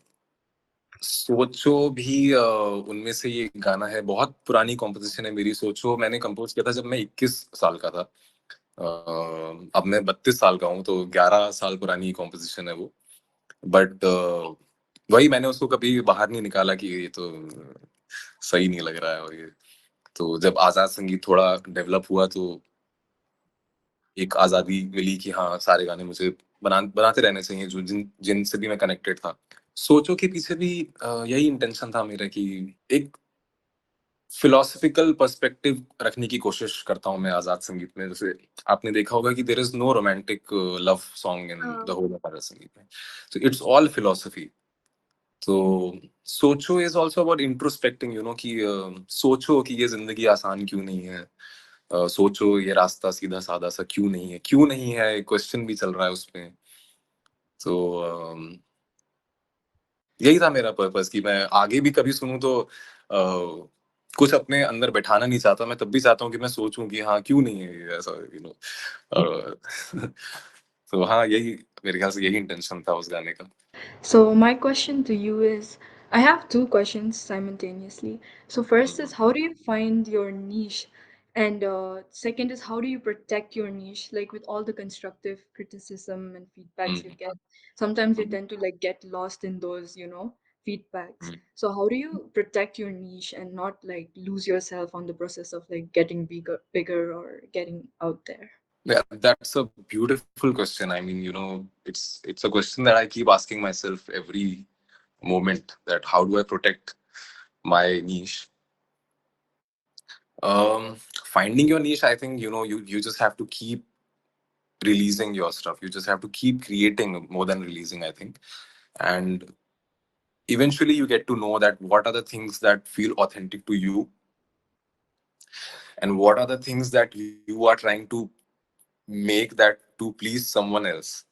सोचो भी उनमें से ये गाना है, बहुत पुरानी कॉम्पोजिशन है मेरी। सोचो मैंने कंपोज किया था जब मैं 21 साल का था, अब मैं 32 साल का हूँ, तो 11 साल पुरानी कॉम्पोजिशन है वो। बट वही, मैंने उसको कभी बाहर नहीं निकाला कि ये तो सही नहीं लग रहा है, और ये तो जब आजाद संगीत थोड़ा डेवलप हुआ तो एक आजादी मिली कि हाँ सारे गाने मुझे बनाते रहने चाहिए जो जिनसे भी मैं कनेक्टेड था। सोचो के पीछे भी यही इंटेंशन था मेरा, कि एक फिलोसफिकल पर्सपेक्टिव रखने की कोशिश करता हूँ मैं आजाद संगीत में। जैसे आपने देखा होगा कि there is no romantic love song in the whole of Azad Sangeet में, so इट्स ऑल फिलोसफी। तो सोचो इज ऑल्सो अबाउट इंट्रोस्पेक्टिंग, कि सोचो कि ये जिंदगी आसान क्यों नहीं है, सोचो ये रास्ता सीधा साधा सा क्यों नहीं है, क्वेश्चन भी चल रहा है उसमें। तो यही था मेरा पर्पस, कि मैं आगे भी कभी सुनूं तो कुछ अपने अंदर बैठाना नहीं चाहता, मैं तब भी चाहता हूँ कि मैं सोचूं कि हाँ क्यों नहीं है ये ऐसा, तो हाँ यही, मेरे ख्याल से यही इंटेंशन था उस गाने का। So my question to you is, I have two questions simultaneously. So first is, how do you find your niche? And second is, how do you protect your niche? Like with all the constructive criticism and feedbacks you get, sometimes you tend to like get lost in those, feedbacks. So how do you protect your niche and not like lose yourself on the process of like getting bigger or getting out there? Yeah, that's a beautiful question. I mean, it's a question that I keep asking myself every moment, that how do I protect my niche? Finding your niche, I think, you just have to keep releasing your stuff. You just have to keep creating more than releasing, I think. And eventually you get to know that what are the things that feel authentic to you, and what are the things that you are trying to make that to please someone else.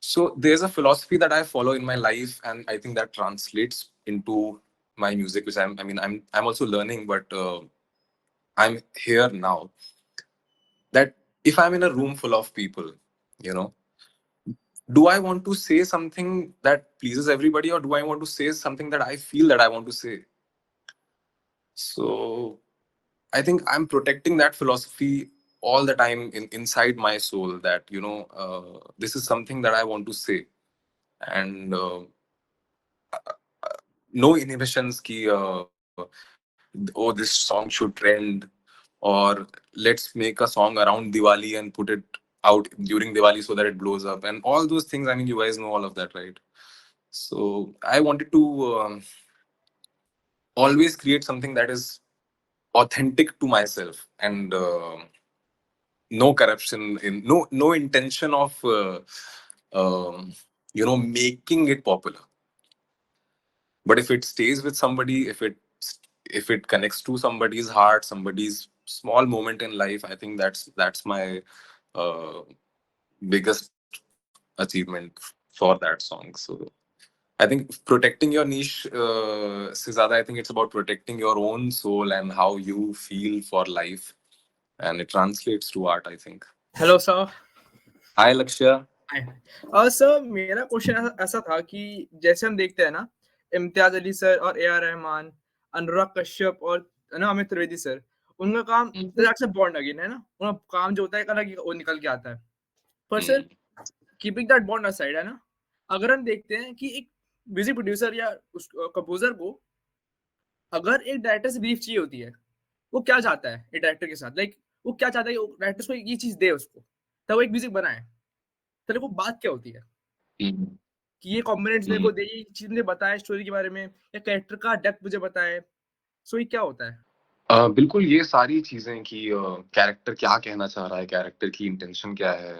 So there's a philosophy that I follow in my life, and I think that translates into my music, which I'm also learning, but I'm here now. That if I'm in a room full of people, you know, do I want to say something that pleases everybody, or do I want to say something that I feel that I want to say? So I think I'm protecting that philosophy all the time inside my soul, that this is something that I want to say, and no inhibitions ki oh, this song should trend, or let's make a song around Diwali and put it out during Diwali so that it blows up, and all those things. I mean, you guys know all of that, right? So I wanted to always create something that is authentic to myself, and no corruption, in no intention of making it popular. But if it stays with somebody, if if it connects to somebody's heart, somebody's small moment in life, I think that's my biggest achievement for that song. So I think protecting your niche se zyada, I think it's about protecting your own soul and how you feel for life, and it translates to art, I think. Hello sir. Hi Lakshya. और sir मेरा question ऐसा था कि जैसे हम देखते हैं ना, इम्तियाज अली सर और ए आर रहमान, अनुराग कश्यप और ना अमित त्रिवेदी सर, उनका काम से बॉन्ड अगेन है ना, उनका काम जो होता है एक अलग वो निकल के आता है। पर sir keeping that bond aside है ना, अगर हम देखते हैं कि एक म्यूजिक प्रोड्यूसर या उस कंपोजर को अगर एक डायरेक्टर से ब्रीफ चाहिए होती है, वो क्या चाहता है एक डायरेक्टर के साथ, लाइक वो क्या चाहता है कि डायरेक्टर को ये चीज दे उसको तब वो एक म्यूजिक बनाए, तेरे को बात क्या होती है कि ये कॉम्पोनेंट्स मेरे को दे, ये चीज मुझे बताए स्टोरी के बारे में, या कैरेक्टर का डेप्थ मुझे बताए, सो ये क्या होता है? बिल्कुल, ये सारी चीजें कि कैरेक्टर क्या कहना चाह रहा है, कैरेक्टर की इंटेंशन क्या है,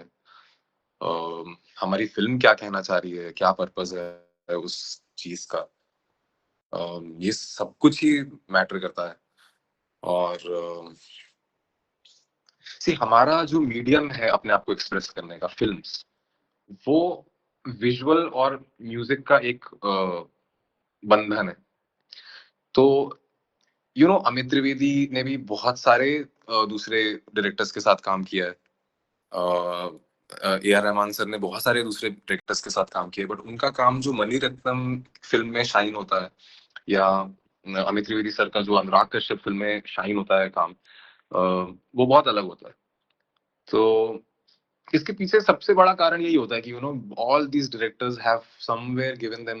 हमारी फिल्म क्या कहना चाह रही है, क्या पर्पस है उस चीज का, ये सब कुछ ही मैटर करता है। और हमारा जो मीडियम है अपने आप को एक्सप्रेस करने का, फिल्म्स, वो विजुअल और म्यूजिक का एक बंधन है। तो अमित त्रिवेदी ने भी बहुत सारे दूसरे डायरेक्टर्स के साथ काम किया है, ए आर रहमान सर ने बहुत सारे दूसरे डायरेक्टर्स के साथ काम किया है, बट उनका काम जो मणिरत्नम फिल्म में शाइन होता है, या अमित त्रिवेदी सर का जो अनुराग कश्यप फिल्म में शाइन होता है काम, वो बहुत अलग होता है। तो इसके पीछे सबसे बड़ा कारण यही होता है कि all these directors have somewhere given them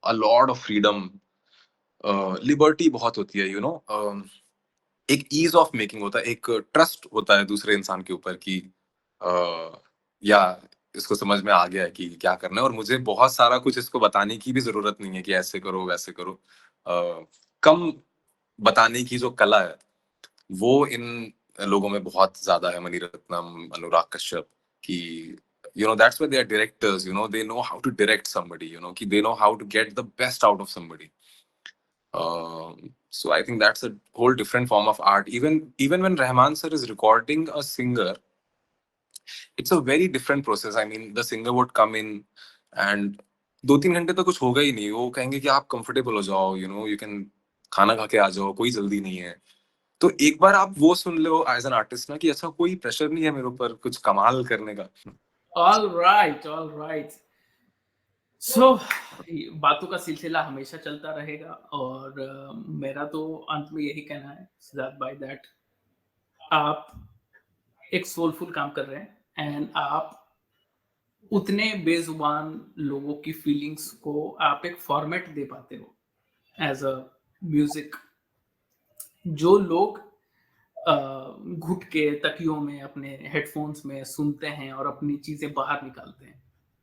a lot of freedom, liberty बहुत होती है, एक ईज ऑफ मेकिंग होता है, एक ट्रस्ट होता है दूसरे इंसान के ऊपर कि या इसको समझ में आ गया है कि क्या करना है, और मुझे बहुत सारा कुछ इसको बताने की भी जरूरत नहीं है कि ऐसे करो वैसे करो। कम बताने की जो कला है वो इन लोगों में बहुत ज्यादा है, मणिरत्नम, अनुराग कश्यप, कि that's why they are directors, they know how to direct somebody, कि they know how to get the best out of somebody. So I think that's a whole different form of art. Even when Rahman sir is recording a singer, it's a very different process. I mean, the singer would come in and 2-3 घंटे तो कुछ होगा ही नहीं, वो कहेंगे कि आप comfortable हो जाओ, you can खाना खा के आ जाओ, कोई जल्दी नहीं है। तो एक बार आप वो सुन लो एज एन आर्टिस्ट ना कि अच्छा कोई प्रेशर नहीं है मेरे ऊपर कुछ कमाल करने का। All right. सो बातों का सिलसिला हमेशा चलता रहेगा, और मेरा तो अंत में यही कहना है सिद्धार्थ भाई, दैट आप एक सोलफुल काम कर रहे हैं, एंड आप उतने बेजुबान लोगों की फीलिंग्स को आप एक फॉर्मेट दे पाते हो एज अ म्यूजिक। जो लोग घुट के तकियों में अपने हेडफोन्स में सुनते हैं और अपनी चीजें बाहर निकालते हैं,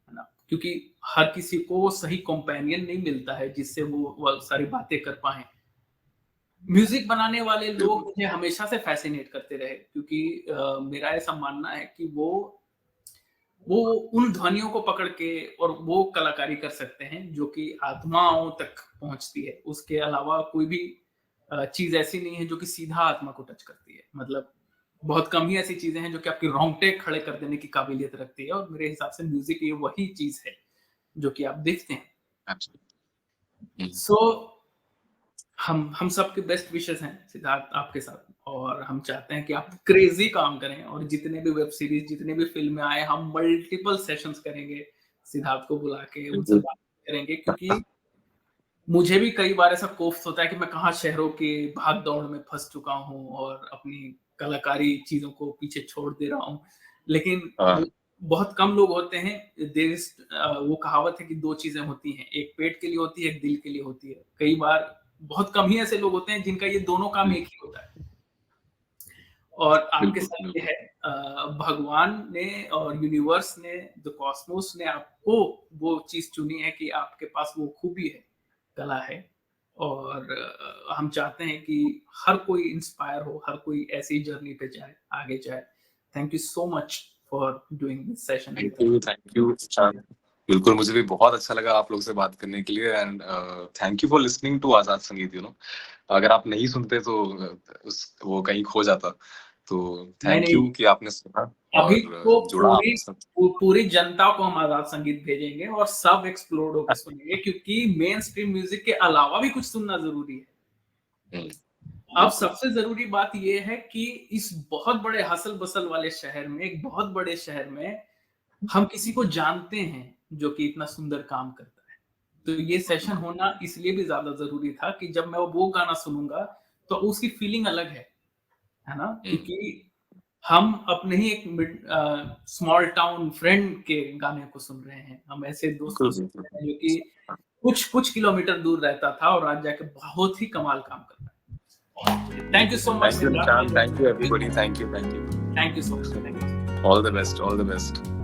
है ना, क्योंकि हर किसी को सही कंपेनियन नहीं मिलता है जिससे वो सारी बातें कर पाए। म्यूजिक बनाने वाले लोग मुझे हमेशा से फैसिनेट करते रहे, क्योंकि मेरा ऐसा मानना है कि वो उन ध्वनियों को पकड़ के और वो कलाकारी कर सकते हैं जो कि आत्माओं तक पहुंचती है। उसके अलावा कोई भी चीज ऐसी नहीं है जो कि सीधा आत्मा को टच करती है। मतलब बहुत कम ही ऐसी चीजें हैं जो कि आपके रोंगटे खड़े कर देने की काबिलियत रखती है, और मेरे हिसाब से म्यूजिक ये वही चीज है जो कि आप देखते हैं। सो हम सबके बेस्ट विशेस हैं सिद्धार्थ आपके साथ, और हम चाहते हैं कि आप क्रेजी काम करें, और जितने भी वेब सीरीज, जितने भी फिल्में आए, हम मल्टीपल सेशंस करेंगे सिद्धार्थ को बुला के, उनसे बात करेंगे, क्योंकि मुझे भी कई बार ऐसा कोफ्त होता है कि मैं कहाँ शहरों के भाग दौड़ में फंस चुका हूँ और अपनी कलाकारी चीजों को पीछे छोड़ दे रहा हूँ, लेकिन बहुत कम लोग होते हैं। वो कहावत है कि 2 चीजें होती हैं, एक पेट के लिए होती है, एक दिल के लिए होती है। कई बार बहुत कम ही ऐसे लोग होते हैं जिनका ये दोनों काम एक ही होता है, और आपके साथ ये है। भगवान ने और यूनिवर्स ने, द कॉस्मोस ने आपको वो चीज चुनी है कि आपके पास वो खूबी है, कला है, और हम चाहते हैं कि हर कोई इंस्पायर हो, हर कोई ऐसी जर्नी पे जाए, आगे जाए। Thank you so much for doing this session. Thank you बिल्कुल, मुझे भी बहुत अच्छा लगा आप लोग से बात करने के लिए and thank you for listening to Azad Sangeet, you no. अगर आप नहीं सुनते तो वो कहीं खो जाता। तो नहीं थैंक यू नहीं, कि आपने सुना अभी और तो जुड़ा आपके साथ। पूरी जनता को हम आजाद संगीत भेजेंगे और सब एक्सप्लोड होकर सुनेंगे, क्योंकि मेन स्ट्रीम म्यूजिक के अलावा भी कुछ सुनना जरूरी है। अब बिल्कुल। सबसे जरूरी बात यह है कि इस बहुत बड़े हसल बसल वाले शहर में, एक बहुत बड़े शहर में, हम किसी को जानते हैं जो कि इतना सुंदर काम करता है। तो ये सेशन होना इसलिए भी ज्यादा जरूरी था कि जब मैं वो गाना सुनूंगा तो उसकी फीलिंग अलग है ना, क्योंकि हम अपने ही एक स्मॉल टाउन फ्रेंड के गाने को सुन रहे हैं, हम ऐसे दोस्त को सुन रहे हैं जो कि कुछ किलोमीटर दूर रहता था और आज जाके बहुत ही कमाल काम कर रहा है। Thank you so much thank you Nishant, thank you everybody, thank you thank you so much. All the best, all the best.